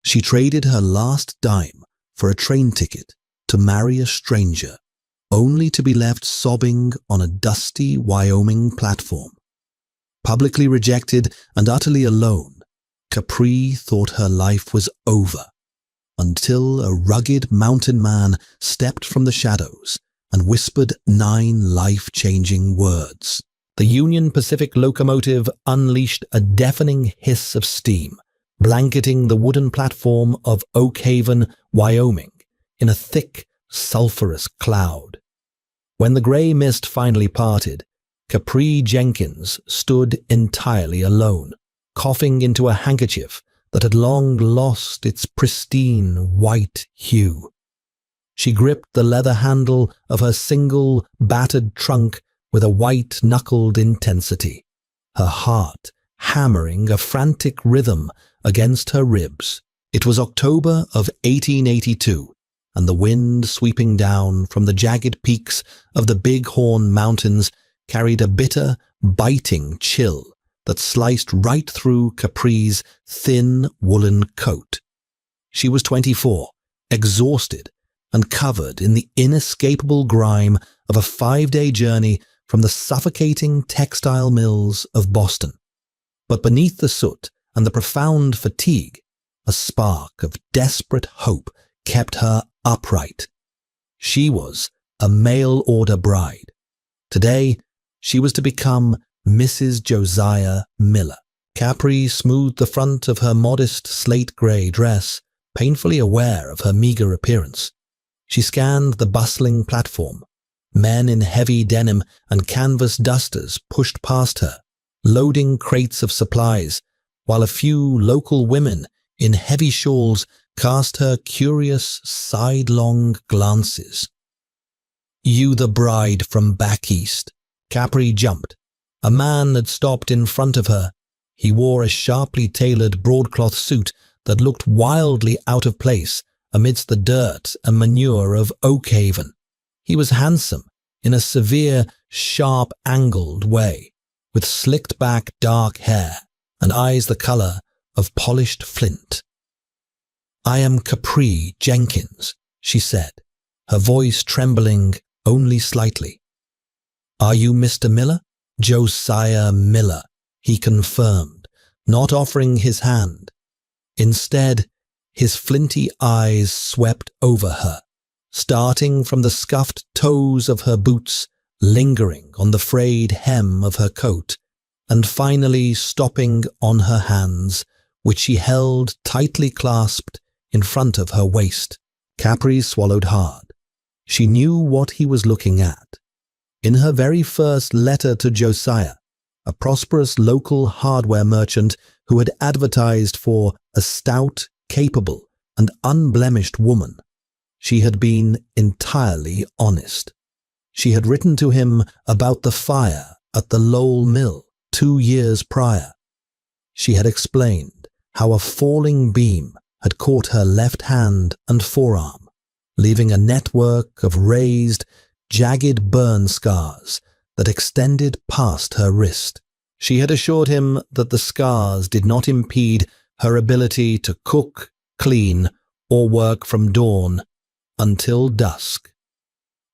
She traded her last dime for a train ticket to marry a stranger, only to be left sobbing on a dusty Wyoming platform. Publicly rejected and utterly alone, Capri thought her life was over, until a rugged mountain man stepped from the shadows and whispered 9 life-changing words. The Union Pacific locomotive unleashed a deafening hiss of steam, blanketing the wooden platform of Oak Haven, Wyoming, in a thick, sulphurous cloud. When the gray mist finally parted, Capri Jenkins stood entirely alone, coughing into a handkerchief that had long lost its pristine white hue. She gripped the leather handle of her single, battered trunk with a white-knuckled intensity, her heart hammering a frantic rhythm against her ribs. It was October of 1882, and the wind sweeping down from the jagged peaks of the Bighorn Mountains carried a bitter, biting chill that sliced right through Capri's thin woolen coat. She was 24, exhausted, and covered in the inescapable grime of a 5-day journey from the suffocating textile mills of Boston. But beneath the soot and the profound fatigue, a spark of desperate hope kept her upright. She was a mail-order bride. Today, she was to become Mrs. Josiah Miller. Capri smoothed the front of her modest slate-gray dress, painfully aware of her meager appearance. She scanned the bustling platform. Men in heavy denim and canvas dusters pushed past her, loading crates of supplies, while a few local women in heavy shawls cast her curious, sidelong glances. "You the bride from back east." Capri jumped. A man had stopped in front of her. He wore a sharply tailored broadcloth suit that looked wildly out of place amidst the dirt and manure of Oak Haven. He was handsome in a severe, sharp-angled way, with slicked-back dark hair and eyes the color of polished flint. "I am Capri Jenkins," she said, her voice trembling only slightly. "Are you Mr. Miller?" "Josiah Miller," he confirmed, not offering his hand. Instead, his flinty eyes swept over her, starting from the scuffed toes of her boots, lingering on the frayed hem of her coat, and finally stopping on her hands, which she held tightly clasped in front of her waist. Capri swallowed hard. She knew what he was looking at. In her very first letter to Josiah, a prosperous local hardware merchant who had advertised for a stout, capable, and unblemished woman, she had been entirely honest. She had written to him about the fire at the Lowell Mill 2 years prior. She had explained how a falling beam had caught her left hand and forearm, leaving a network of raised, jagged burn scars that extended past her wrist. She had assured him that the scars did not impede her ability to cook, clean, or work from dawn until dusk.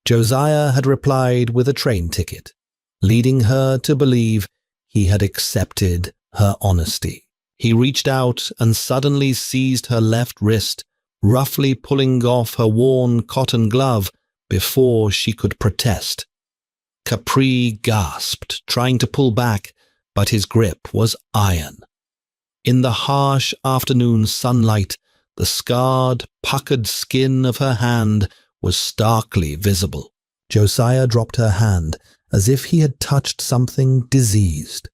Josiah had replied with a train ticket, leading her to believe he had accepted her honesty. He reached out and suddenly seized her left wrist, roughly pulling off her worn cotton glove before she could protest. Capri gasped, trying to pull back, but his grip was iron. In the harsh afternoon sunlight, the scarred, puckered skin of her hand was starkly visible. Josiah dropped her hand as if he had touched something diseased.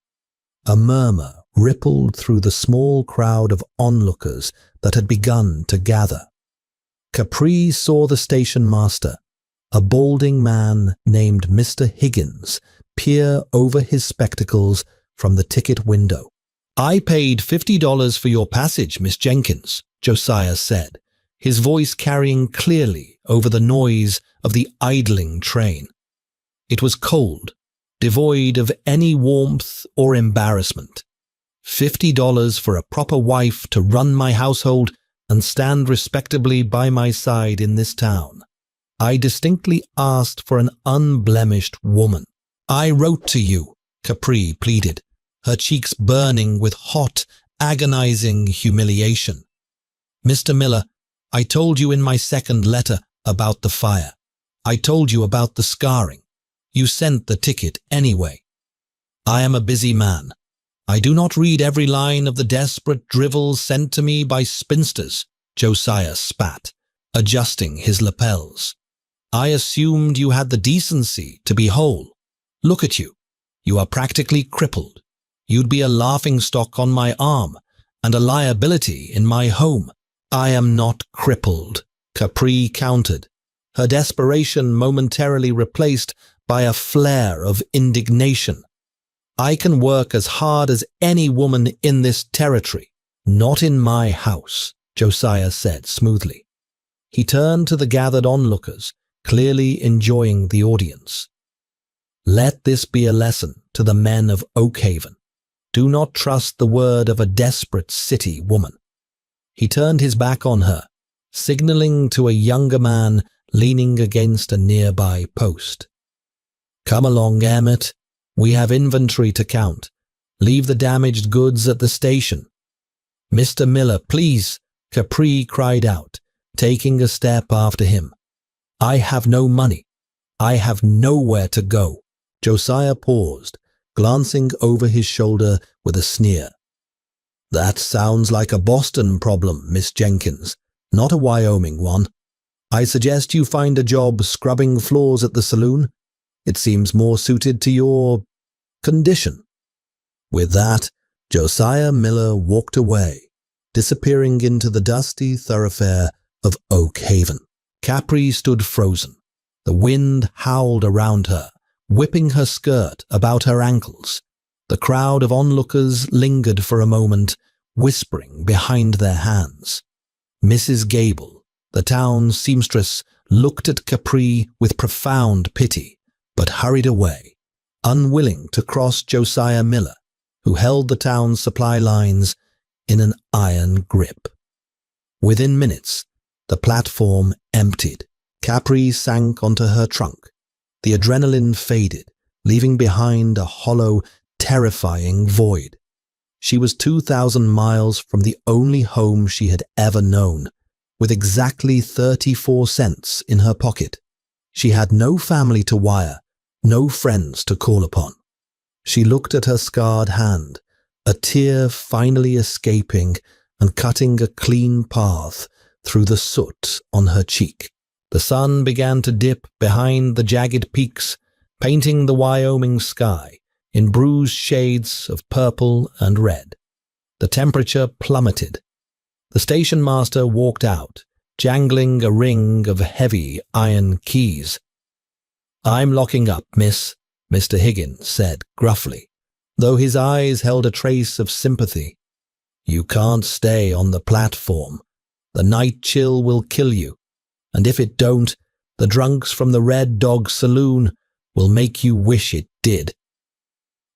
A murmur rippled through the small crowd of onlookers that had begun to gather. Capri saw the station master, a balding man named Mr. Higgins, peer over his spectacles from the ticket window. "I paid $50 for your passage, Miss Jenkins," Josiah said, his voice carrying clearly over the noise of the idling train. It was cold, devoid of any warmth or embarrassment. $50 for a proper wife to run my household and stand respectably by my side in this town. I distinctly asked for an unblemished woman. I wrote to you, Capri pleaded, her cheeks burning with hot, agonizing humiliation. Mr. Miller, I told you in my second letter about the fire. I told you about the scarring. You sent the ticket anyway. I am a busy man. I do not read every line of the desperate drivel sent to me by spinsters, Josiah spat, adjusting his lapels. I assumed you had the decency to be whole. Look at you. You are practically crippled. You'd be a laughingstock on my arm and a liability in my home. I am not crippled, Capri countered, her desperation momentarily replaced by a flare of indignation. I can work as hard as any woman in this territory. Not in my house, Josiah said smoothly. He turned to the gathered onlookers, clearly enjoying the audience. Let this be a lesson to the men of Oakhaven. Do not trust the word of a desperate city woman. He turned his back on her, signaling to a younger man leaning against a nearby post. Come along, Emmett. We have inventory to count. Leave the damaged goods at the station. Mr. Miller, please, Capri cried out, taking a step after him. I have no money. I have nowhere to go. Josiah paused, glancing over his shoulder with a sneer. That sounds like a Boston problem, Miss Jenkins, not a Wyoming one. I suggest you find a job scrubbing floors at the saloon. It seems more suited to your condition. With that, Josiah Miller walked away, disappearing into the dusty thoroughfare of Oakhaven. Capri stood frozen. The wind howled around her, whipping her skirt about her ankles. The crowd of onlookers lingered for a moment, whispering behind their hands. Mrs. Gable, the town seamstress, looked at Capri with profound pity, but hurried away, unwilling to cross Josiah Miller, who held the town's supply lines in an iron grip. Within minutes, the platform emptied. Capri sank onto her trunk. The adrenaline faded, leaving behind a hollow, terrifying void. She was 2,000 miles from the only home she had ever known, with exactly 34 cents in her pocket. She had no family to wire, no friends to call upon. She looked at her scarred hand, a tear finally escaping and cutting a clean path through the soot on her cheek. The sun began to dip behind the jagged peaks, painting the Wyoming sky in bruised shades of purple and red. The temperature plummeted. The station master walked out, jangling a ring of heavy iron keys. I'm locking up, miss, Mr. Higgins said gruffly, though his eyes held a trace of sympathy. You can't stay on the platform. The night chill will kill you, and if it don't, the drunks from the Red Dog Saloon will make you wish it did.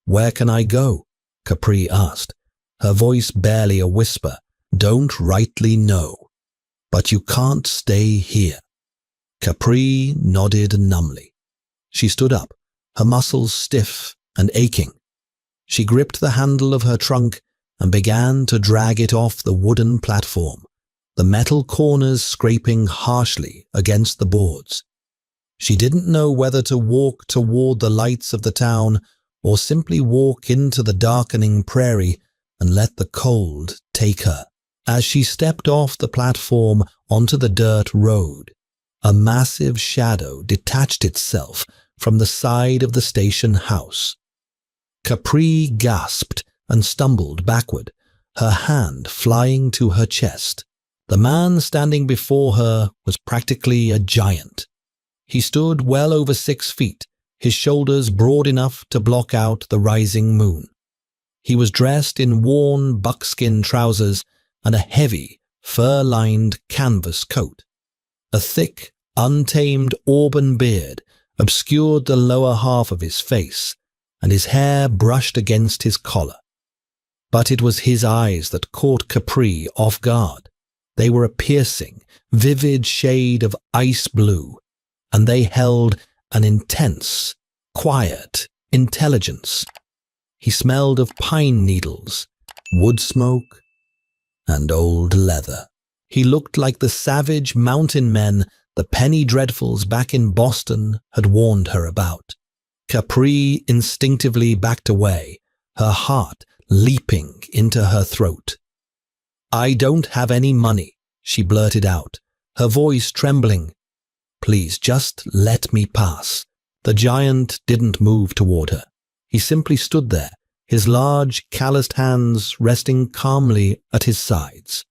Where can I go? Capri asked, her voice barely a whisper. Don't rightly know, but you can't stay here. Capri nodded numbly. She stood up, her muscles stiff and aching. She gripped the handle of her trunk and began to drag it off the wooden platform, the metal corners scraping harshly against the boards. She didn't know whether to walk toward the lights of the town or simply walk into the darkening prairie and let the cold take her. As she stepped off the platform onto the dirt road, a massive shadow detached itself from the side of the station house. Capri gasped and stumbled backward, her hand flying to her chest. The man standing before her was practically a giant. He stood well over 6 feet, his shoulders broad enough to block out the rising moon. He was dressed in worn buckskin trousers and a heavy, fur-lined canvas coat. A thick, untamed auburn beard obscured the lower half of his face, and his hair brushed against his collar. But it was his eyes that caught Capri off guard. They were a piercing, vivid shade of ice blue, and they held an intense, quiet intelligence. He smelled of pine needles, wood smoke, and old leather. He looked like the savage mountain men the penny dreadfuls back in Boston had warned her about. Capri instinctively backed away, her heart leaping into her throat. "I don't have any money," she blurted out, her voice trembling. "Please, just let me pass." The giant didn't move toward her. He simply stood there, his large, calloused hands resting calmly at his sides.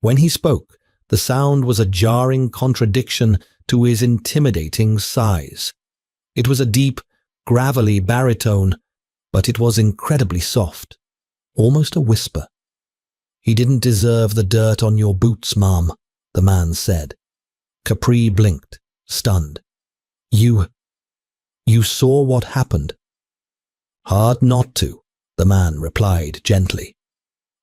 When he spoke, the sound was a jarring contradiction to his intimidating size. It was a deep, gravelly baritone, but it was incredibly soft, almost a whisper. "He didn't deserve the dirt on your boots, Mom," the man said. Capri blinked, stunned. You saw what happened?" "Hard not to," the man replied gently.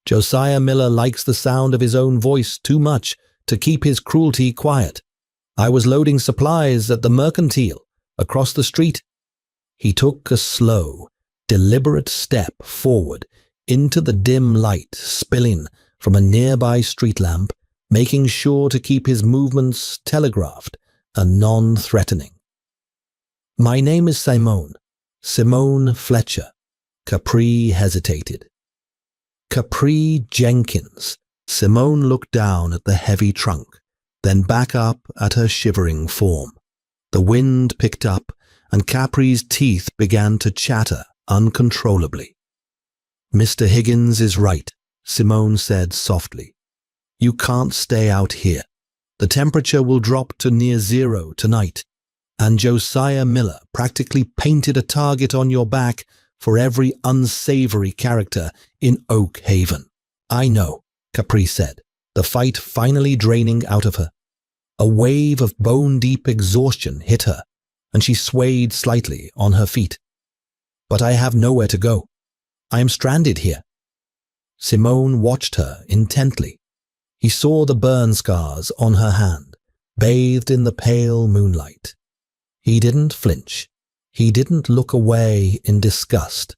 "Josiah Miller likes the sound of his own voice too much to keep his cruelty quiet. I was loading supplies at the mercantile across the street." He took a slow, deliberate step forward into the dim light spilling from a nearby street lamp, making sure to keep his movements telegraphed and non-threatening. "My name is Simone Fletcher." Capri hesitated. "Capri Jenkins." Simone looked down at the heavy trunk, then back up at her shivering form. The wind picked up, and Capri's teeth began to chatter uncontrollably. "Mr. Higgins is right," Simone said softly. "You can't stay out here. The temperature will drop to near zero tonight, and Josiah Miller practically painted a target on your back for every unsavory character in Oak Haven." "I know," Capri said, the fight finally draining out of her. A wave of bone-deep exhaustion hit her, and she swayed slightly on her feet. "But I have nowhere to go. I am stranded here." Simone watched her intently. He saw the burn scars on her hand, bathed in the pale moonlight. He didn't flinch. He didn't look away in disgust.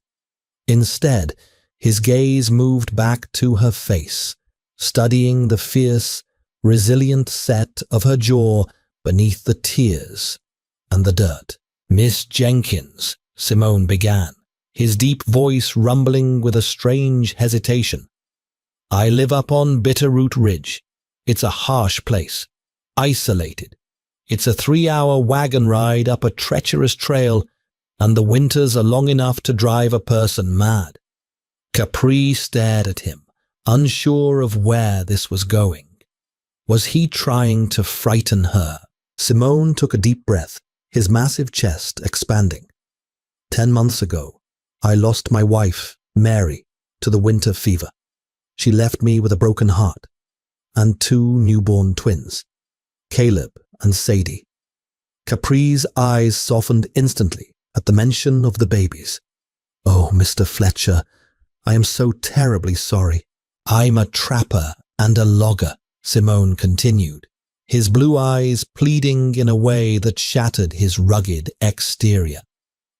Instead, his gaze moved back to her face, studying the fierce, resilient set of her jaw beneath the tears and the dirt. "Miss Jenkins," Simone began, his deep voice rumbling with a strange hesitation. "I live up on Bitterroot Ridge. It's a harsh place, isolated. It's a 3-hour wagon ride up a treacherous trail, and the winters are long enough to drive a person mad." Capri stared at him, unsure of where this was going. Was he trying to frighten her? Simone took a deep breath, his massive chest expanding. 10 months ago, I lost my wife, Mary, to the winter fever. She left me with a broken heart and 2 newborn twins, Caleb and Sadie. Capri's eyes softened instantly at the mention of the babies. "Oh, Mr. Fletcher, I am so terribly sorry." "I'm a trapper and a logger," Simone continued, his blue eyes pleading in a way that shattered his rugged exterior.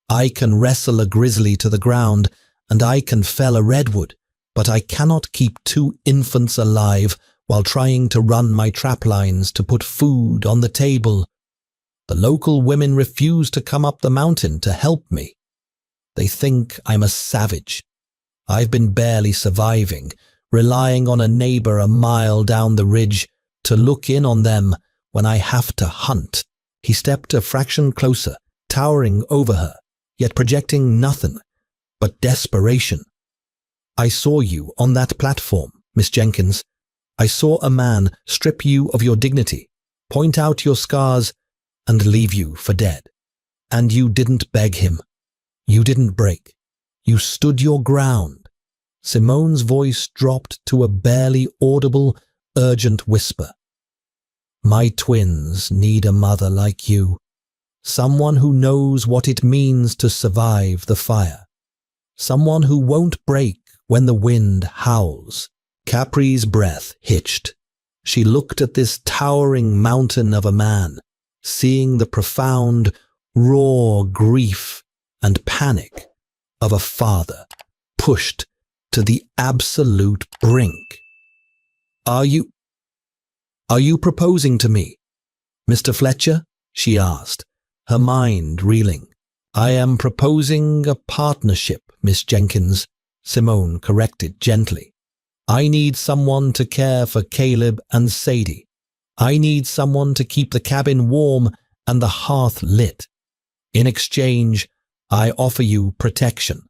"I can wrestle a grizzly to the ground, and I can fell a redwood, but I cannot keep 2 infants alive while trying to run my trap lines to put food on the table. The local women refuse to come up the mountain to help me. They think I'm a savage. I've been barely surviving, relying on a neighbor a mile down the ridge to look in on them when I have to hunt." He stepped a fraction closer, towering over her, yet projecting nothing but desperation. "I saw you on that platform, Miss Jenkins. I saw a man strip you of your dignity, point out your scars, and leave you for dead. And you didn't beg him. You didn't break. You stood your ground." Simone's voice dropped to a barely audible, urgent whisper. "My twins need a mother like you, someone who knows what it means to survive the fire, someone who won't break when the wind howls." Capri's breath hitched. She looked at this towering mountain of a man, seeing the profound, raw grief and panic of a father pushed to the absolute brink. Are you proposing to me, Mr. Fletcher? She asked, her mind reeling. I am proposing a partnership, Miss Jenkins, Simone corrected gently. I need someone to care for Caleb and Sadie. I need someone to keep the cabin warm and the hearth lit. In exchange, I offer you protection.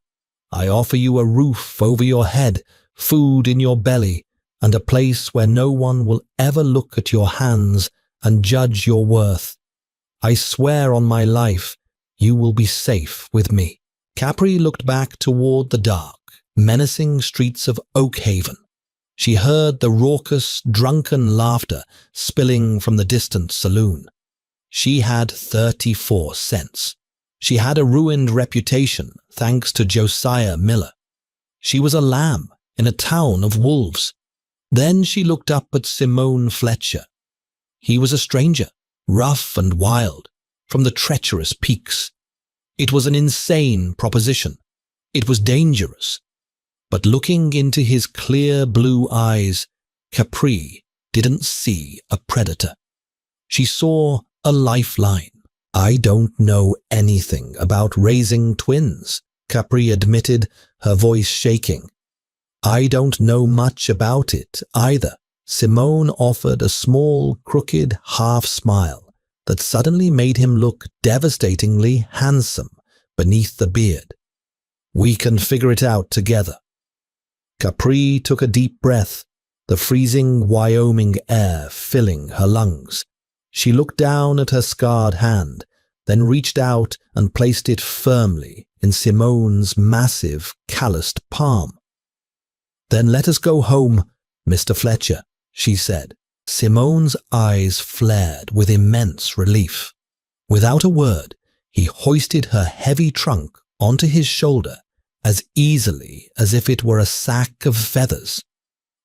I offer you a roof over your head, food in your belly, and a place where no one will ever look at your hands and judge your worth. I swear on my life, you will be safe with me. Capri looked back toward the dark, menacing streets of Oakhaven. She heard the raucous, drunken laughter spilling from the distant saloon. She had 34 cents. She had a ruined reputation thanks to Josiah Miller. She was a lamb in a town of wolves. Then she looked up at Simone Fletcher. He was a stranger, rough and wild, from the treacherous peaks. It was an insane proposition. It was dangerous. But looking into his clear blue eyes, Capri didn't see a predator. She saw a lifeline. I don't know anything about raising twins, Capri admitted, her voice shaking. I don't know much about it either. Simone offered a small, crooked half-smile that suddenly made him look devastatingly handsome beneath the beard. We can figure it out together. Capri took a deep breath, the freezing Wyoming air filling her lungs. She looked down at her scarred hand, then reached out and placed it firmly in Simone's massive, calloused palm. Then let us go home, Mr. Fletcher, she said. Simone's eyes flared with immense relief. Without a word, he hoisted her heavy trunk onto his shoulder as easily as if it were a sack of feathers.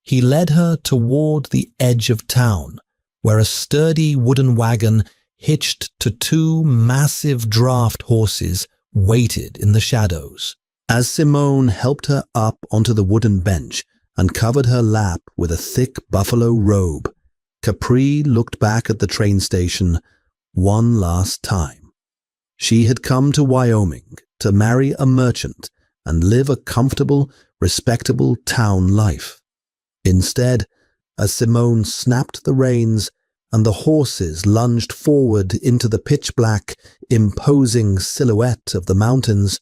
He led her toward the edge of town, where a sturdy wooden wagon hitched to two massive draft horses waited in the shadows. As Simone helped her up onto the wooden bench and covered her lap with a thick buffalo robe, Capri looked back at the train station one last time. She had come to Wyoming to marry a merchant and live a comfortable, respectable town life. Instead, as Simone snapped the reins and the horses lunged forward into the pitch-black, imposing silhouette of the mountains,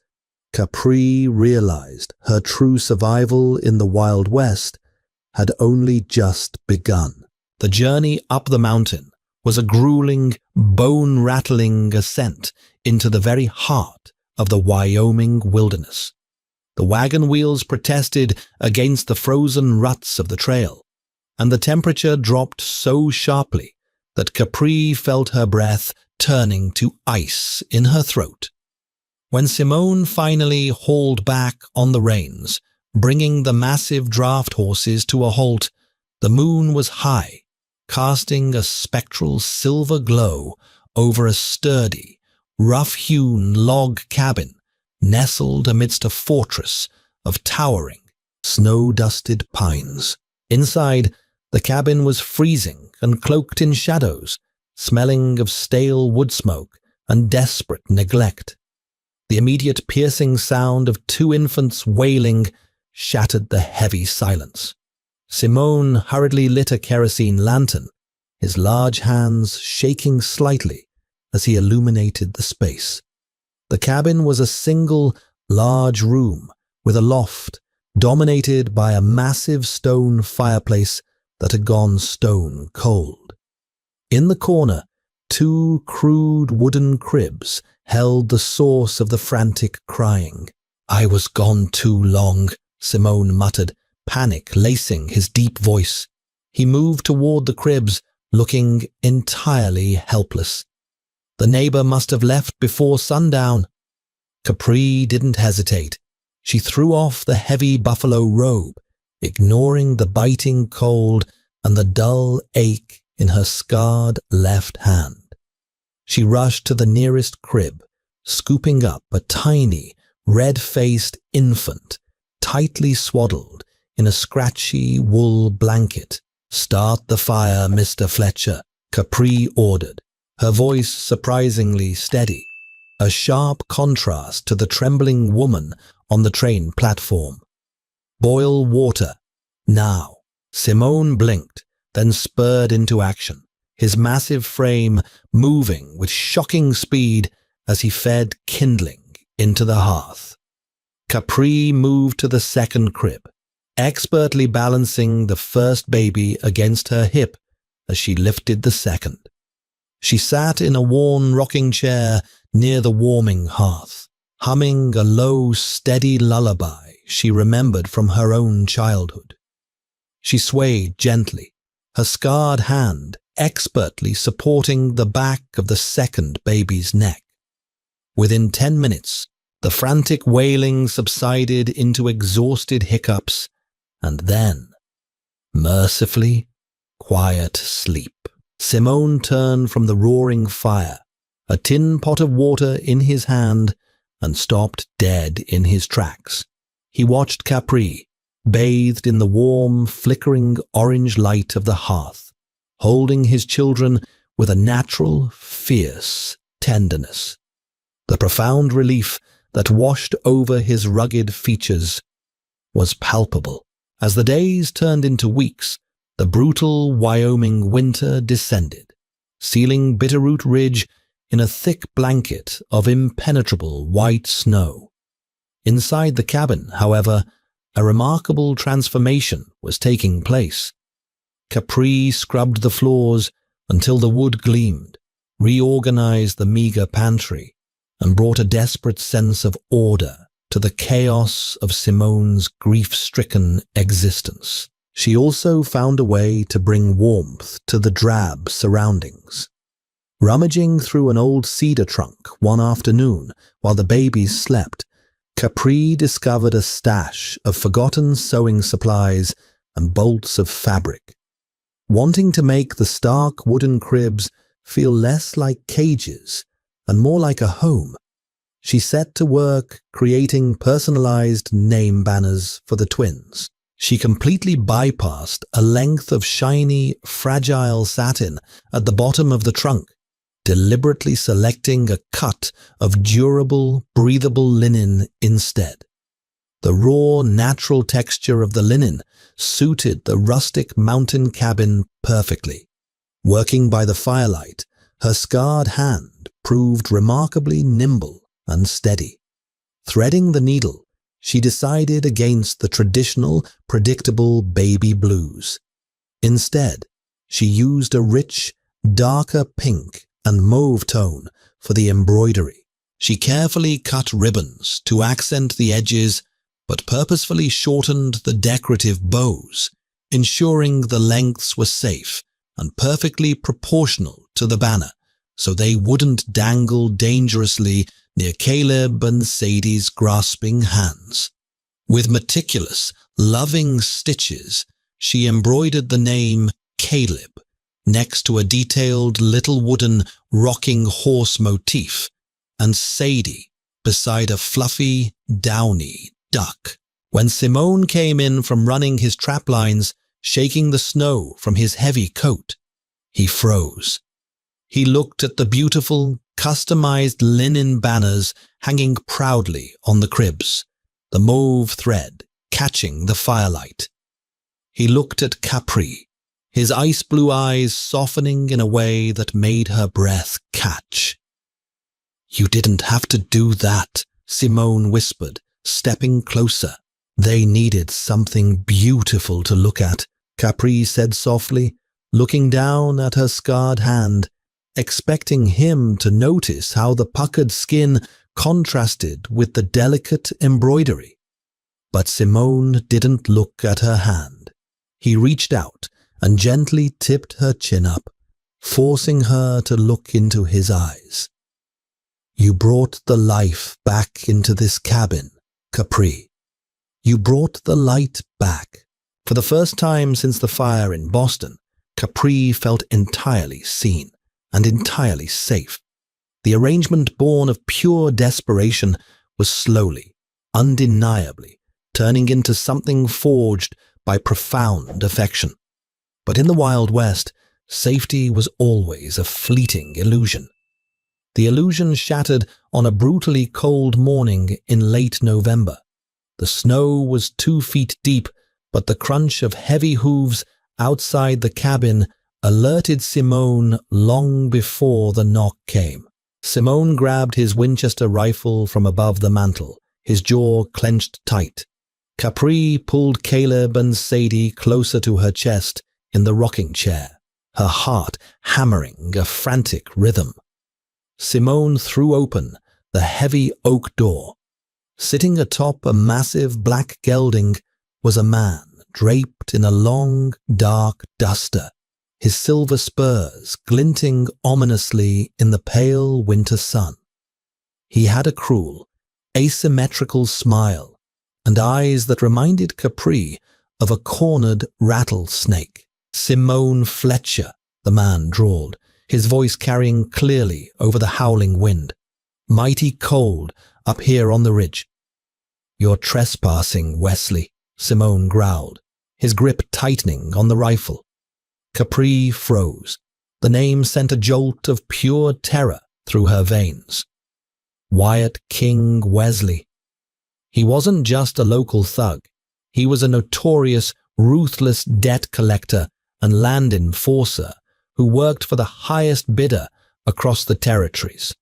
Capri realized her true survival in the Wild West had only just begun. The journey up the mountain was a grueling, bone-rattling ascent into the very heart of the Wyoming wilderness. The wagon wheels protested against the frozen ruts of the trail, and the temperature dropped so sharply that Capri felt her breath turning to ice in her throat. When Simone finally hauled back on the reins, bringing the massive draft horses to a halt, the moon was high, casting a spectral silver glow over a sturdy, rough-hewn log cabin nestled amidst a fortress of towering, snow-dusted pines. Inside, the cabin was freezing and cloaked in shadows, smelling of stale wood smoke and desperate neglect. The immediate piercing sound of two infants wailing shattered the heavy silence. Simone hurriedly lit a kerosene lantern, his large hands shaking slightly as he illuminated the space. The cabin was a single, large room with a loft dominated by a massive stone fireplace that had gone stone cold. In the corner, two crude wooden cribs held the source of the frantic crying. I was gone too long, Simone muttered, panic lacing his deep voice. He moved toward the cribs, looking entirely helpless. The neighbor must have left before sundown. Capri didn't hesitate. She threw off the heavy buffalo robe, ignoring the biting cold and the dull ache in her scarred left hand. She rushed to the nearest crib, scooping up a tiny, red-faced infant, tightly swaddled in a scratchy wool blanket. "Start the fire, Mr. Fletcher," Capri ordered, her voice surprisingly steady, a sharp contrast to the trembling woman on the train platform. "Boil water, now." Simone blinked, then spurred into action, his massive frame moving with shocking speed as he fed kindling into the hearth. Capri moved to the second crib, expertly balancing the first baby against her hip as she lifted the second. She sat in a worn rocking chair near the warming hearth, humming a low, steady lullaby she remembered from her own childhood. She swayed gently, her scarred hand expertly supporting the back of the second baby's neck. Within 10 minutes, the frantic wailing subsided into exhausted hiccups, and then, mercifully, quiet sleep. Simone turned from the roaring fire, a tin pot of water in his hand, and stopped dead in his tracks. He watched Capri, bathed in the warm, flickering orange light of the hearth, holding his children with a natural, fierce tenderness. The profound relief that washed over his rugged features was palpable. As the days turned into weeks, the brutal Wyoming winter descended, sealing Bitterroot Ridge in a thick blanket of impenetrable white snow. Inside the cabin, however, a remarkable transformation was taking place. Capri scrubbed the floors until the wood gleamed, reorganized the meager pantry, and brought a desperate sense of order to the chaos of Simone's grief-stricken existence. She also found a way to bring warmth to the drab surroundings. Rummaging through an old cedar trunk one afternoon while the babies slept, Capri discovered a stash of forgotten sewing supplies and bolts of fabric. Wanting to make the stark wooden cribs feel less like cages and more like a home, she set to work creating personalized name banners for the twins. She completely bypassed a length of shiny, fragile satin at the bottom of the trunk, deliberately selecting a cut of durable, breathable linen instead. The raw, natural texture of the linen suited the rustic mountain cabin perfectly. Working by the firelight, her scarred hand proved remarkably nimble and steady. Threading the needle, she decided against the traditional, predictable baby blues. Instead, she used a rich, darker pink and mauve tone for the embroidery. She carefully cut ribbons to accent the edges, but purposefully shortened the decorative bows, ensuring the lengths were safe and perfectly proportional to the banner, so they wouldn't dangle dangerously near Caleb and Sadie's grasping hands. With meticulous, loving stitches, she embroidered the name Caleb next to a detailed little wooden rocking horse motif, and Sadie beside a fluffy, downy duck. When Simone came in from running his trap lines, shaking the snow from his heavy coat, he froze. He looked at the beautiful, customized linen banners hanging proudly on the cribs, the mauve thread catching the firelight. He looked at Capri, his ice-blue eyes softening in a way that made her breath catch. "You didn't have to do that," Simone whispered, stepping closer. "They needed something beautiful to look at," Capri said softly, looking down at her scarred hand, expecting him to notice how the puckered skin contrasted with the delicate embroidery. But Simone didn't look at her hand. He reached out and gently tipped her chin up, forcing her to look into his eyes. "You brought the life back into this cabin, Capri. You brought the light back, For the first time since the fire in Boston, Capri felt entirely seen and entirely safe. The arrangement born of pure desperation was slowly, undeniably, turning into something forged by profound affection. But in the Wild West, safety was always a fleeting illusion. The illusion shattered on a brutally cold morning in late November. The snow was 2 feet deep, but the crunch of heavy hooves outside the cabin alerted Simone long before the knock came. Simone grabbed his Winchester rifle from above the mantel, his jaw clenched tight. Capri pulled Caleb and Sadie closer to her chest in the rocking chair, her heart hammering a frantic rhythm. Simone threw open the heavy oak door. Sitting atop a massive black gelding was a man draped in a long, dark duster, his silver spurs glinting ominously in the pale winter sun. He had a cruel, asymmetrical smile and eyes that reminded Capri of a cornered rattlesnake. "Simone Fletcher," the man drawled, his voice carrying clearly over the howling wind. "Mighty cold up here on the ridge." "You're trespassing, Wesley," Simone growled, his grip tightening on the rifle. Capri froze. The name sent a jolt of pure terror through her veins. Wyatt King Wesley. He wasn't just a local thug. He was a notorious, ruthless debt collector and land enforcer who worked for the highest bidder across the territories.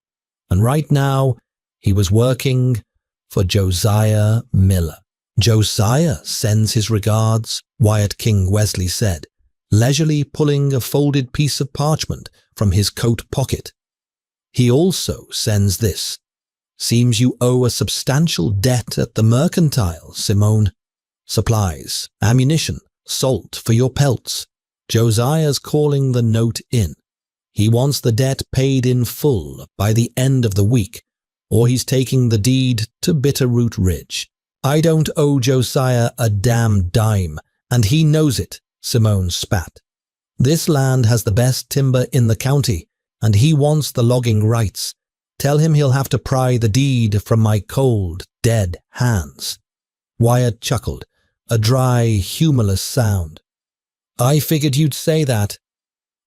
And right now, he was working for Josiah Miller. "Josiah sends his regards," Wyatt King Wesley said, leisurely pulling a folded piece of parchment from his coat pocket. "He also sends this. Seems you owe a substantial debt at the mercantile, Simone. Supplies, ammunition, salt for your pelts. Josiah's calling the note in. He wants the debt paid in full by the end of the week, or he's taking the deed to Bitterroot Ridge. I don't owe Josiah a damn dime, and he knows it," Simone spat. "This land has the best timber in the county, and he wants the logging rights. Tell him he'll have to pry the deed from my cold, dead hands." Wyatt chuckled, a dry, humorless sound. "I figured you'd say that.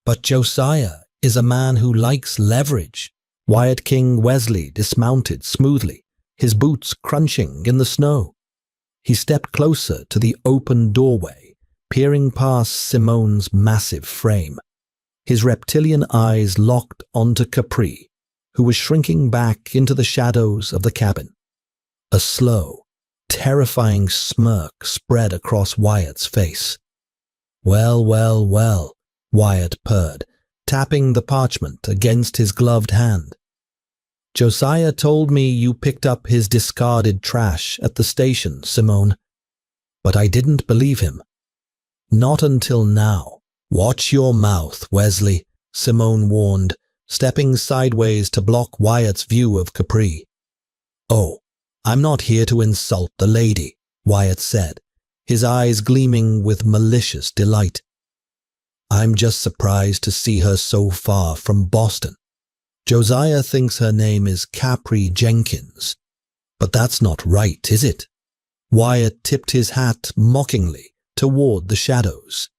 But Josiah is a man who likes leverage." Wyatt King Wesley dismounted smoothly, his boots crunching in the snow. He stepped closer to the open doorway, peering past Simone's massive frame. His reptilian eyes locked onto Capri, who was shrinking back into the shadows of the cabin. A slow, terrifying smirk spread across Wyatt's face. "Well, well, well," Wyatt purred, tapping the parchment against his gloved hand. "Josiah told me you picked up his discarded trash at the station, Simone. But I didn't believe him. Not until now." "Watch your mouth, Wesley," Simone warned, stepping sideways to block Wyatt's view of Capri. "Oh, I'm not here to insult the lady," Wyatt said, his eyes gleaming with malicious delight. "I'm just surprised to see her so far from Boston. Josiah thinks her name is Capri Jenkins. But that's not right, is it?" Wyatt tipped his hat mockingly toward the shadows.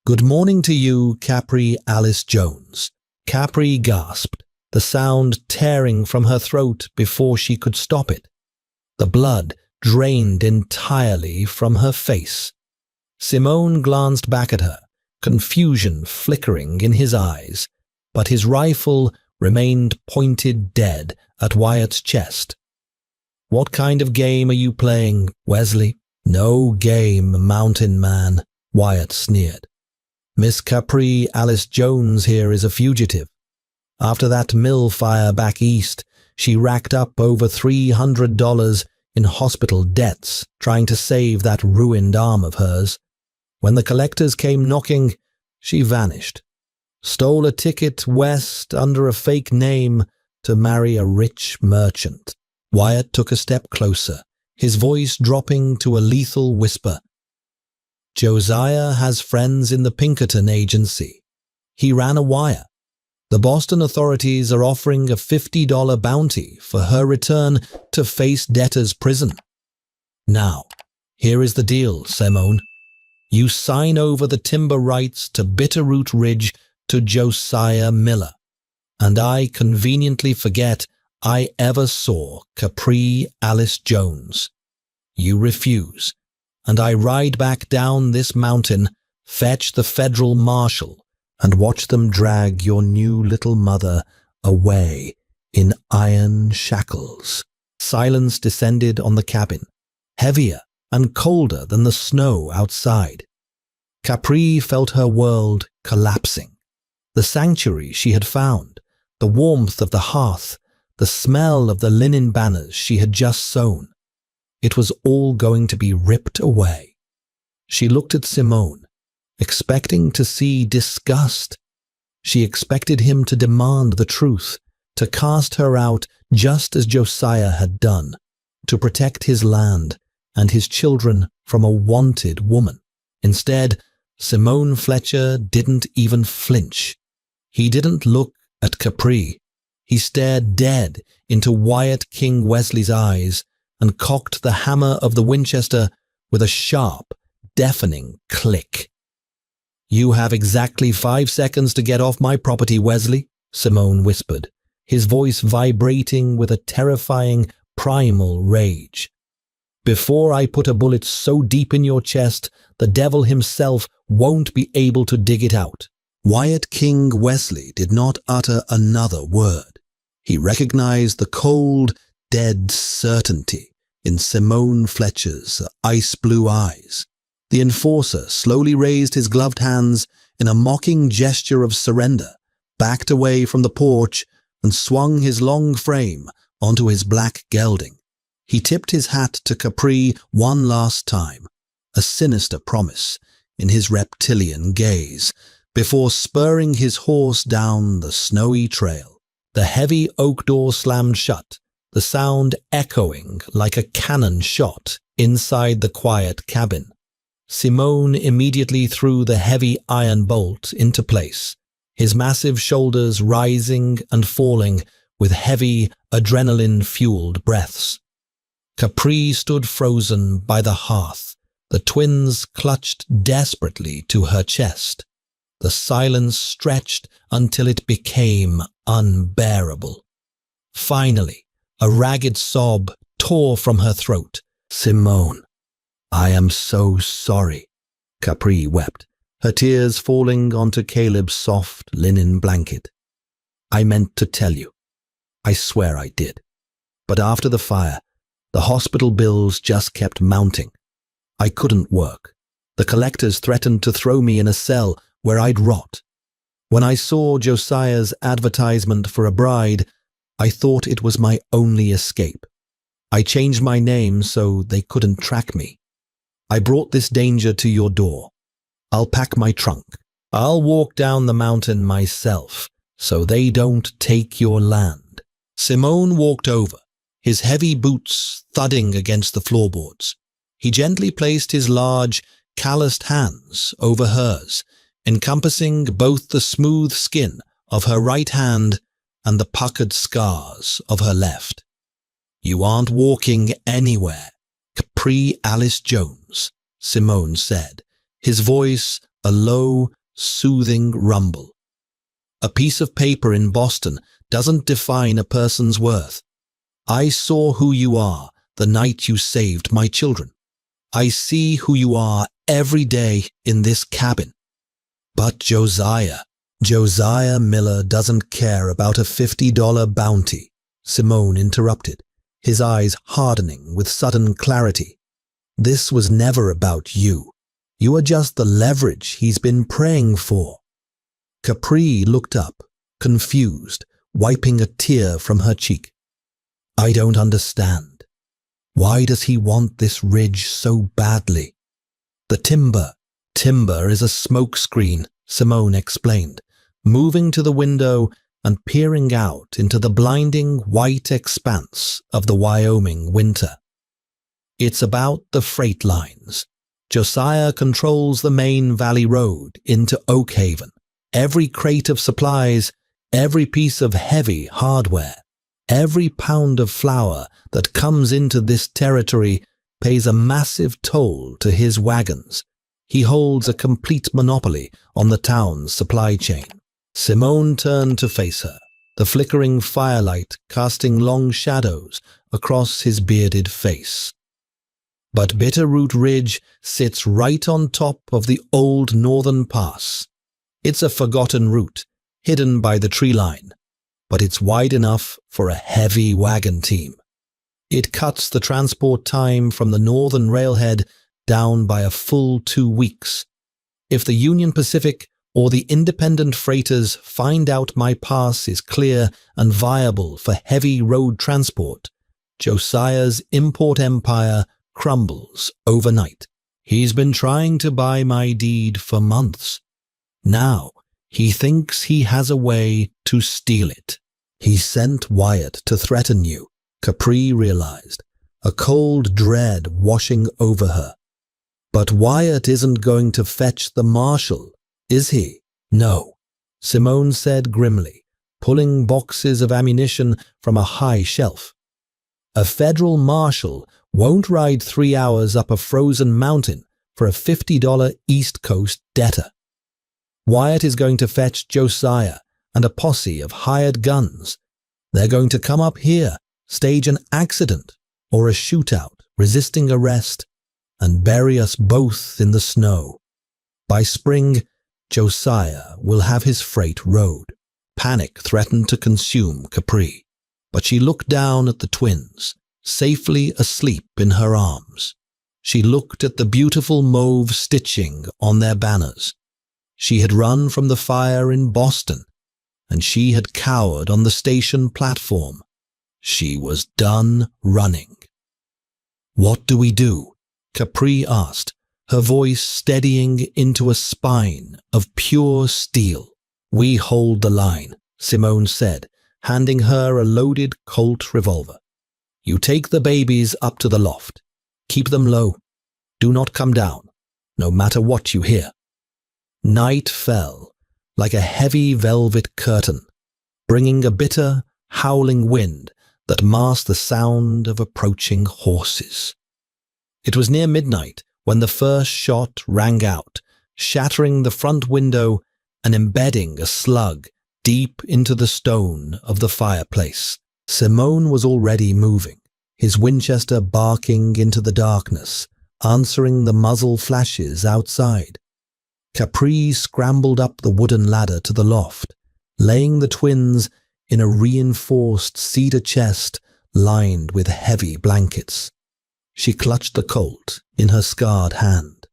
"Good morning to you, Capri Alice Jones." Capri gasped, the sound tearing from her throat before she could stop it. The blood drained entirely from her face. Simone glanced back at her, confusion flickering in his eyes, but his rifle remained pointed dead at Wyatt's chest. "What kind of game are you playing, Wesley?" "No game, mountain man," Wyatt sneered. "Miss Capri Alice Jones here is a fugitive. After that mill fire back east, she racked up over $300 in hospital debts trying to save that ruined arm of hers. When the collectors came knocking, she vanished. Stole a ticket west under a fake name to marry a rich merchant." Wyatt took a step closer, his voice dropping to a lethal whisper. Josiah has friends in the Pinkerton agency. He ran a wire. The Boston authorities are offering a $50 bounty for her return to face debtor's prison. Now, here is the deal, Simone. You sign over the timber rights to Bitterroot Ridge to Josiah Miller, and I conveniently forget I ever saw Capri Alice Jones. You refuse, and I ride back down this mountain, fetch the federal marshal, and watch them drag your new little mother away in iron shackles. Silence descended on the cabin, heavier and colder than the snow outside. Capri felt her world collapsing. The sanctuary she had found, the warmth of the hearth, the smell of the linen banners she had just sewn. It was all going to be ripped away. She looked at Simone, expecting to see disgust. She expected him to demand the truth, to cast her out just as Josiah had done, to protect his land and his children from a wanted woman. Instead, Simone Fletcher didn't even flinch. He didn't look at Capri. He stared dead into Wyatt King Wesley's eyes and cocked the hammer of the Winchester with a sharp, deafening click. "You have exactly 5 seconds to get off my property, Wesley," Simone whispered, his voice vibrating with a terrifying, primal rage. "Before I put a bullet so deep in your chest, the devil himself won't be able to dig it out." Wyatt King Wesley did not utter another word. He recognized the cold, dead certainty in Simone Fletcher's ice-blue eyes. The enforcer slowly raised his gloved hands in a mocking gesture of surrender, backed away from the porch, and swung his long frame onto his black gelding. He tipped his hat to Capri one last time, a sinister promise in his reptilian gaze, before spurring his horse down the snowy trail. The heavy oak door slammed shut, the sound echoing like a cannon shot inside the quiet cabin. Simone immediately threw the heavy iron bolt into place, his massive shoulders rising and falling with heavy, adrenaline-fueled breaths. Capri stood frozen by the hearth, the twins clutched desperately to her chest. The silence stretched until it became unbearable. Finally, a ragged sob tore from her throat. "Simone, I am so sorry," Capri wept, her tears falling onto Caleb's soft linen blanket. "I meant to tell you. I swear I did. But after the fire, the hospital bills just kept mounting. I couldn't work. The collectors threatened to throw me in a cell where I'd rot. When I saw Josiah's advertisement for a bride, I thought it was my only escape. I changed my name so they couldn't track me. I brought this danger to your door. I'll pack my trunk. I'll walk down the mountain myself so they don't take your land." Simone walked over, his heavy boots thudding against the floorboards. He gently placed his large, calloused hands over hers, encompassing both the smooth skin of her right hand and the puckered scars of her left. "You aren't walking anywhere, Capri Alice Jones," Simone said, his voice a low, soothing rumble. "A piece of paper in Boston doesn't define a person's worth. I saw who you are the night you saved my children. I see who you are every day in this cabin. But Josiah Miller doesn't care about a $50 bounty," Simone interrupted, his eyes hardening with sudden clarity. "This was never about you. You are just the leverage he's been praying for." Capri looked up, confused, wiping a tear from her cheek. "I don't understand. Why does he want this ridge so badly?" "The timber is a smokescreen," Simone explained, moving to the window and peering out into the blinding white expanse of the Wyoming winter. "It's about the freight lines. Josiah controls the main valley road into Oakhaven. Every crate of supplies, every piece of heavy hardware, every pound of flour that comes into this territory pays a massive toll to his wagons. He holds a complete monopoly on the town's supply chain. Simone turned to face her, the flickering firelight casting long shadows across his bearded face. But Bitterroot Ridge sits right on top of the old northern pass. It's a forgotten route, hidden by the tree line, but it's wide enough for a heavy wagon team. It cuts the transport time from the northern railhead down by a full 2 weeks. If the Union Pacific or the independent freighters find out my pass is clear and viable for heavy road transport, Josiah's import empire crumbles overnight. He's been trying to buy my deed for months. Now he thinks he has a way to steal it. He sent Wyatt to threaten you, Capri realized, a cold dread washing over her. But Wyatt isn't going to fetch the marshal, is he? No, Simone said grimly, pulling boxes of ammunition from a high shelf. A federal marshal won't ride 3 hours up a frozen mountain for a $50 East Coast debtor. Wyatt is going to fetch Josiah and a posse of hired guns. They're going to come up here, stage an accident or a shootout resisting arrest, and bury us both in the snow. By spring, Josiah will have his freight rode. Panic threatened to consume Capri, but she looked down at the twins, safely asleep in her arms. She looked at the beautiful mauve stitching on their banners. She had run from the fire in Boston, and she had cowered on the station platform. She was done running. "What do we do?" Capri asked, her voice steadying into a spine of pure steel. "We hold the line," Simone said, handing her a loaded Colt revolver. "You take the babies up to the loft. Keep them low. Do not come down, no matter what you hear." Night fell like a heavy velvet curtain, bringing a bitter, howling wind that masked the sound of approaching horses. It was near midnight when the first shot rang out, shattering the front window and embedding a slug deep into the stone of the fireplace. Simone was already moving, his Winchester barking into the darkness, answering the muzzle flashes outside. Capri scrambled up the wooden ladder to the loft, laying the twins in a reinforced cedar chest lined with heavy blankets. She clutched the Colt in her scarred hand,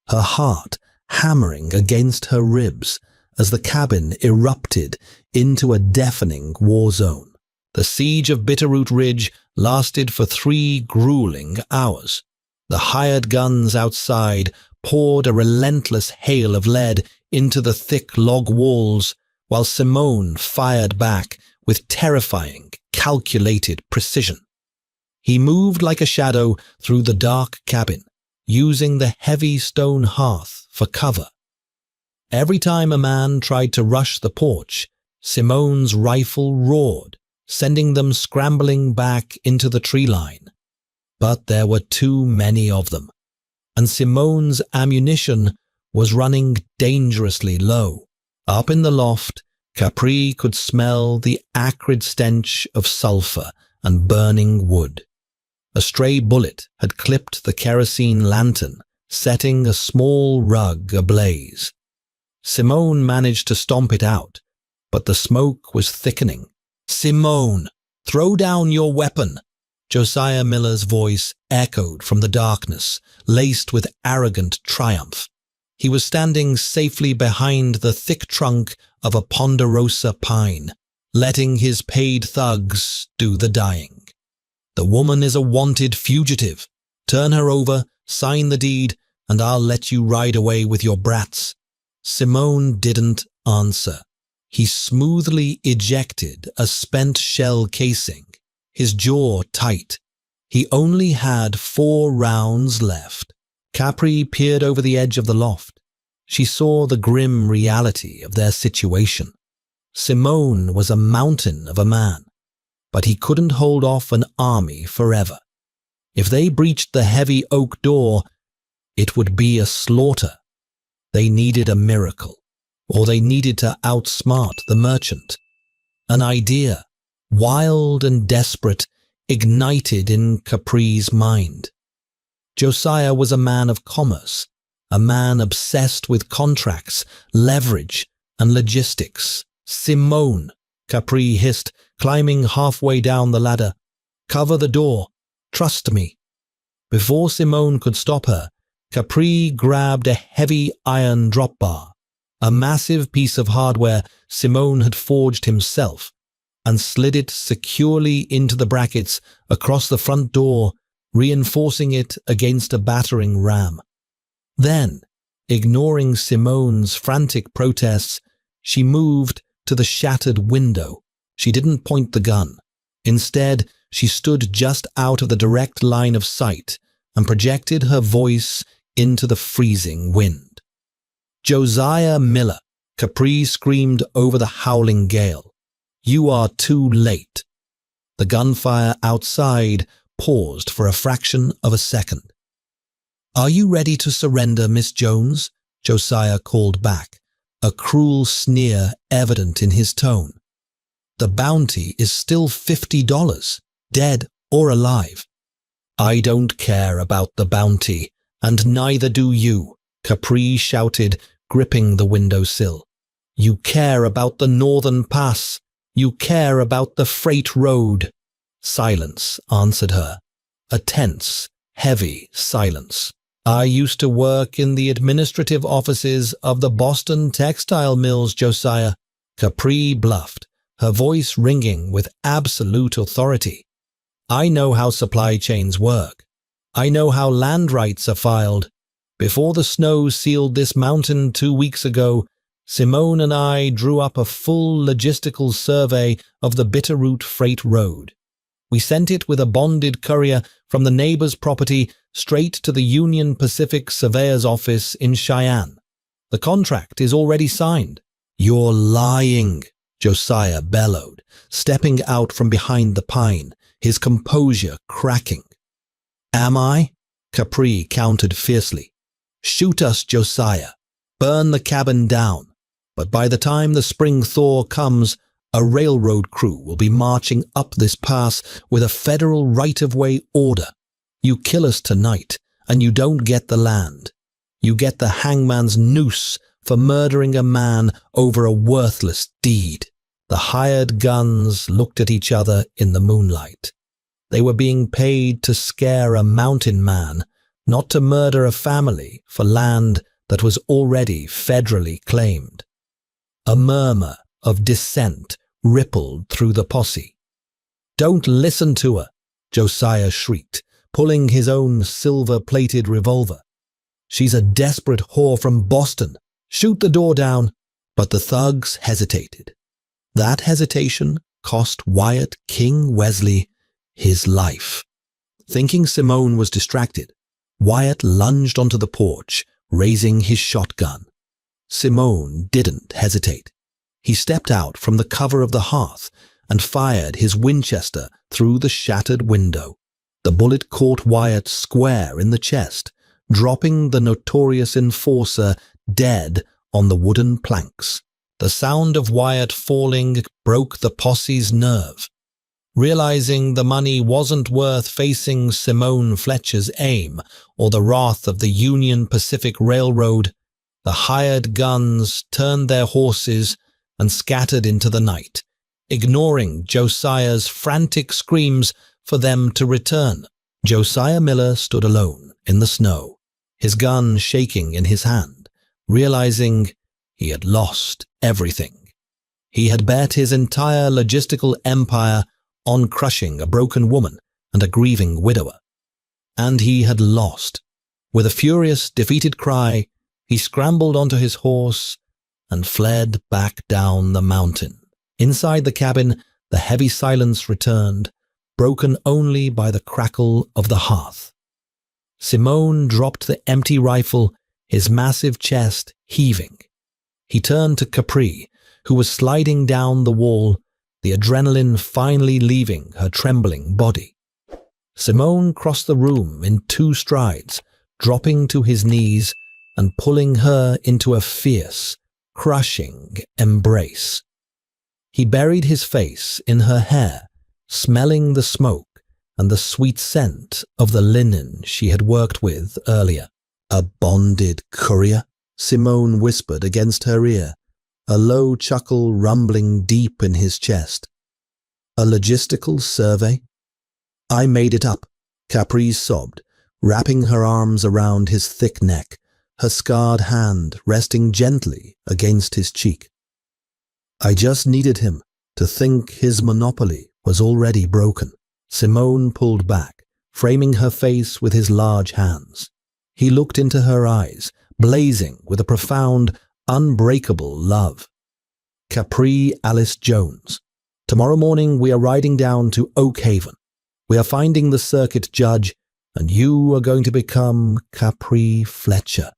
her heart hammering against her ribs as the cabin erupted into a deafening war zone. The siege of Bitterroot Ridge lasted for 3 grueling hours. The hired guns outside poured a relentless hail of lead into the thick log walls, while Simone fired back with terrifying, calculated precision. He moved like a shadow through the dark cabin, using the heavy stone hearth for cover. Every time a man tried to rush the porch, Simone's rifle roared, sending them scrambling back into the tree line. But there were too many of them, and Simone's ammunition was running dangerously low. Up in the loft, Capri could smell the acrid stench of sulfur and burning wood. A stray bullet had clipped the kerosene lantern, setting a small rug ablaze. Simone managed to stomp it out, but the smoke was thickening. "Simone, throw down your weapon!" Josiah Miller's voice echoed from the darkness, laced with arrogant triumph. He was standing safely behind the thick trunk of a ponderosa pine, letting his paid thugs do the dying. "The woman is a wanted fugitive. Turn her over, sign the deed, and I'll let you ride away with your brats." Simone didn't answer. He smoothly ejected a spent shell casing, his jaw tight. He only had 4 rounds left. Capri peered over the edge of the loft. She saw the grim reality of their situation. Simone was a mountain of a man, but he couldn't hold off an army forever. If they breached the heavy oak door, it would be a slaughter. They needed a miracle, or they needed to outsmart the merchant. An idea, wild and desperate, ignited in Capri's mind. Josiah was a man of commerce, a man obsessed with contracts, leverage, and logistics. Simone, Capri hissed, climbing halfway down the ladder. Cover the door. Trust me. Before Simone could stop her, Capri grabbed a heavy iron drop bar, a massive piece of hardware Simone had forged himself, and slid it securely into the brackets across the front door, reinforcing it against a battering ram. Then, ignoring Simone's frantic protests, she moved to the shattered window. She didn't point the gun. Instead, she stood just out of the direct line of sight and projected her voice into the freezing wind. Josiah Miller, Capri screamed over the howling gale. You are too late. The gunfire outside paused for a fraction of a second. Are you ready to surrender, Miss Jones? Josiah called back, a cruel sneer evident in his tone. The bounty is still $50, dead or alive. I don't care about the bounty, and neither do you, Capri shouted, gripping the windowsill. You care about the Northern Pass. You care about the freight road. Silence answered her, a tense, heavy silence. I used to work in the administrative offices of the Boston textile mills, Josiah. Capri bluffed, her voice ringing with absolute authority. I know how supply chains work. I know how land rights are filed. Before the snow sealed this mountain 2 weeks ago, Simone and I drew up a full logistical survey of the Bitterroot Freight Road. We sent it with a bonded courier from the neighbor's property straight to the Union Pacific Surveyor's office in Cheyenne. The contract is already signed. You're lying, Josiah bellowed, stepping out from behind the pine, his composure cracking. Am I? Capri countered fiercely. Shoot us, Josiah. Burn the cabin down. But by the time the spring thaw comes, a railroad crew will be marching up this pass with a federal right-of-way order. You kill us tonight, and you don't get the land. You get the hangman's noose for murdering a man over a worthless deed. The hired guns looked at each other in the moonlight. They were being paid to scare a mountain man, not to murder a family for land that was already federally claimed. A murmur of dissent rippled through the posse. Don't listen to her, Josiah shrieked, pulling his own silver-plated revolver. She's a desperate whore from Boston. Shoot the door down. But the thugs hesitated. That hesitation cost Wyatt King Wesley his life. Thinking Simone was distracted, Wyatt lunged onto the porch, raising his shotgun. Simone didn't hesitate. He stepped out from the cover of the hearth and fired his Winchester through the shattered window. The bullet caught Wyatt square in the chest, dropping the notorious enforcer dead on the wooden planks. The sound of Wyatt falling broke the posse's nerve. Realizing the money wasn't worth facing Simone Fletcher's aim or the wrath of the Union Pacific Railroad, the hired guns turned their horses and scattered into the night, ignoring Josiah's frantic screams for them to return. Josiah Miller stood alone in the snow, his gun shaking in his hand, realizing he had lost everything. He had bet his entire logistical empire on crushing a broken woman and a grieving widower. And he had lost. With a furious, defeated cry, he scrambled onto his horse and fled back down the mountain. Inside the cabin, the heavy silence returned, broken only by the crackle of the hearth. Simone dropped the empty rifle, his massive chest heaving. He turned to Capri, who was sliding down the wall, the adrenaline finally leaving her trembling body. Simone crossed the room in 2 strides, dropping to his knees and pulling her into a fierce, crushing embrace. He buried his face in her hair, smelling the smoke and the sweet scent of the linen she had worked with earlier. "A bonded courier?" Simone whispered against her ear, a low chuckle rumbling deep in his chest. "A logistical survey?" "I made it up," Capri sobbed, wrapping her arms around his thick neck, her scarred hand resting gently against his cheek. "I just needed him to think his monopoly was already broken." Simone pulled back, framing her face with his large hands. He looked into her eyes, blazing with a profound, unbreakable love. "Capri Alice Jones, tomorrow morning we are riding down to Oak Haven. We are finding the circuit judge, and you are going to become Capri Fletcher.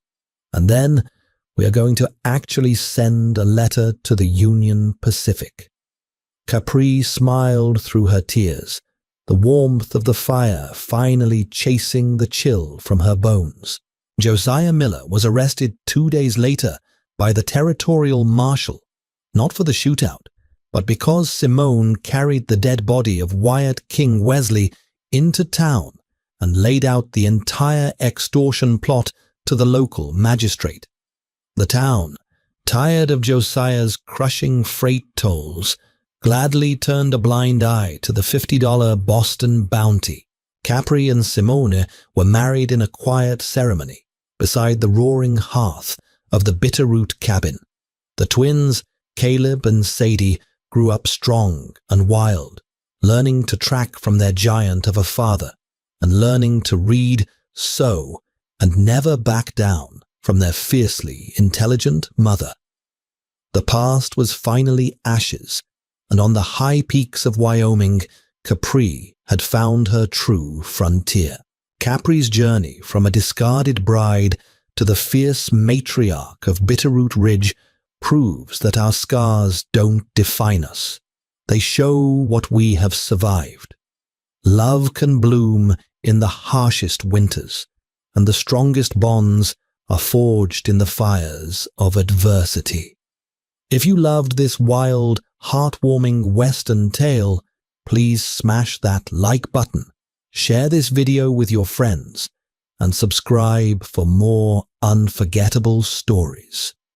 And then we are going to actually send a letter to the Union Pacific." Capri smiled through her tears, the warmth of the fire finally chasing the chill from her bones. Josiah Miller was arrested 2 days later by the territorial marshal, not for the shootout, but because Simone carried the dead body of Wyatt King Wesley into town and laid out the entire extortion plot to the local magistrate. The town, tired of Josiah's crushing freight tolls, gladly turned a blind eye to the $50 Boston bounty. Capri and Simone were married in a quiet ceremony beside the roaring hearth of the Bitterroot cabin. The twins, Caleb and Sadie, grew up strong and wild, learning to track from their giant of a father and learning to read, sew, and never back down from their fiercely intelligent mother. The past was finally ashes, and on the high peaks of Wyoming, Capri had found her true frontier. Capri's journey from a discarded bride to the fierce matriarch of Bitterroot Ridge proves that our scars don't define us. They show what we have survived. Love can bloom in the harshest winters, and the strongest bonds are forged in the fires of adversity. If you loved this wild, heartwarming Western tale, please smash that like button, share this video with your friends, and subscribe for more unforgettable stories.